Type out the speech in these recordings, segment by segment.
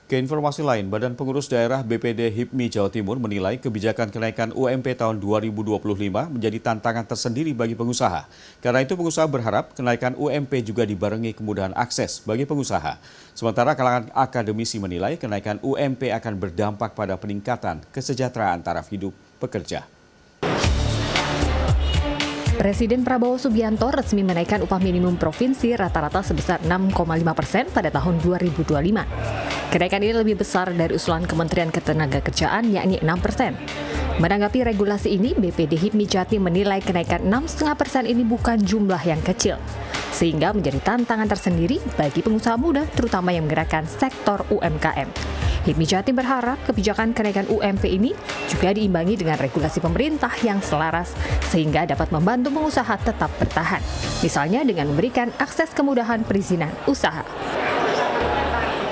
Keinformasi lain, Badan Pengurus Daerah BPD HIPMI Jawa Timur menilai kebijakan kenaikan UMP tahun 2025 menjadi tantangan tersendiri bagi pengusaha. Karena itu pengusaha berharap kenaikan UMP juga dibarengi kemudahan akses bagi pengusaha. Sementara kalangan akademisi menilai kenaikan UMP akan berdampak pada peningkatan kesejahteraan taraf hidup pekerja. Presiden Prabowo Subianto resmi menaikkan upah minimum provinsi rata-rata sebesar 6,5% pada tahun 2025. Kenaikan ini lebih besar dari usulan Kementerian Ketenagakerjaan yakni 6%. Menanggapi regulasi ini, BPD HIPMI Jatim menilai kenaikan 6,5% ini bukan jumlah yang kecil, sehingga menjadi tantangan tersendiri bagi pengusaha muda terutama yang menggerakkan sektor UMKM. HIPMI Jatim berharap kebijakan kenaikan UMP ini juga diimbangi dengan regulasi pemerintah yang selaras sehingga dapat membantu pengusaha tetap bertahan. Misalnya dengan memberikan akses kemudahan perizinan usaha.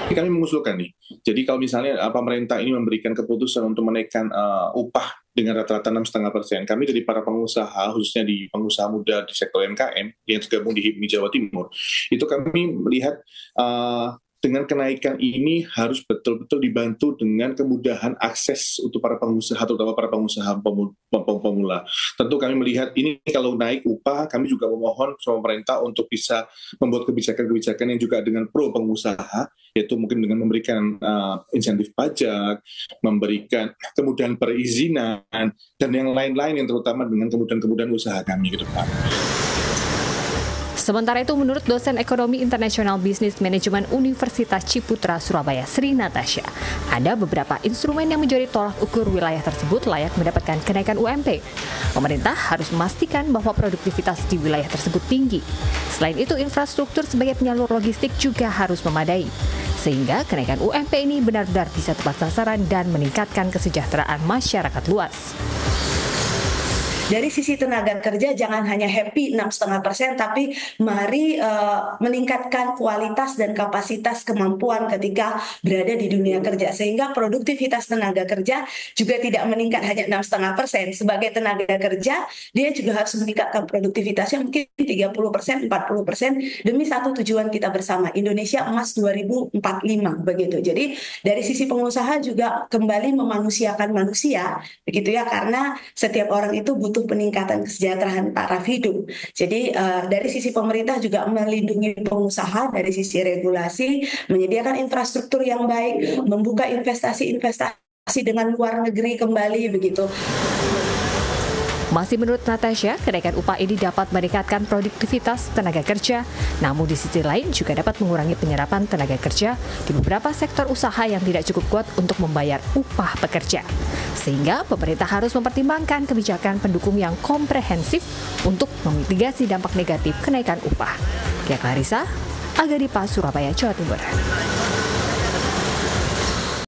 Kami mengusulkan nih, jadi kalau misalnya pemerintah ini memberikan keputusan untuk menaikkan upah dengan rata-rata 6,5%, kami dari para pengusaha, khususnya di pengusaha muda di sektor UMKM yang tergabung di HIPMI Jawa Timur, itu kami melihat dengan kenaikan ini harus betul-betul dibantu dengan kemudahan akses untuk para pengusaha, terutama para pengusaha pemula. Tentu kami melihat ini kalau naik upah, kami juga memohon sama pemerintah untuk bisa membuat kebijakan-kebijakan yang juga dengan pro pengusaha, yaitu mungkin dengan memberikan insentif pajak, memberikan kemudahan perizinan, dan yang lain-lain yang terutama dengan kemudahan-kemudahan usaha kami ke depan. Sementara itu, menurut dosen Ekonomi Internasional Bisnis Manajemen Universitas Ciputra Surabaya, Sri Natasha, ada beberapa instrumen yang menjadi tolak ukur wilayah tersebut layak mendapatkan kenaikan UMP. Pemerintah harus memastikan bahwa produktivitas di wilayah tersebut tinggi. Selain itu, infrastruktur sebagai penyalur logistik juga harus memadai, sehingga kenaikan UMP ini benar-benar bisa tepat sasaran dan meningkatkan kesejahteraan masyarakat luas. Dari sisi tenaga kerja jangan hanya happy 6,5%, tapi mari meningkatkan kualitas dan kapasitas kemampuan ketika berada di dunia kerja, sehingga produktivitas tenaga kerja juga tidak meningkat hanya 6,5%. Sebagai tenaga kerja, dia juga harus meningkatkan produktivitasnya mungkin 30%, 40% demi satu tujuan kita bersama, Indonesia Emas 2045 begitu. Jadi dari sisi pengusaha juga kembali memanusiakan manusia, begitu ya, karena setiap orang itu butuh peningkatan kesejahteraan taraf hidup. Jadi dari sisi pemerintah juga melindungi pengusaha dari sisi regulasi, menyediakan infrastruktur yang baik, membuka investasi dengan luar negeri kembali begitu. Masih menurut Natasha, kenaikan upah ini dapat meningkatkan produktivitas tenaga kerja, namun di sisi lain juga dapat mengurangi penyerapan tenaga kerja di beberapa sektor usaha yang tidak cukup kuat untuk membayar upah pekerja. Sehingga pemerintah harus mempertimbangkan kebijakan pendukung yang komprehensif untuk memitigasi dampak negatif kenaikan upah. Kia Clarissa, Agadipa, Surabaya, Jawa Timur.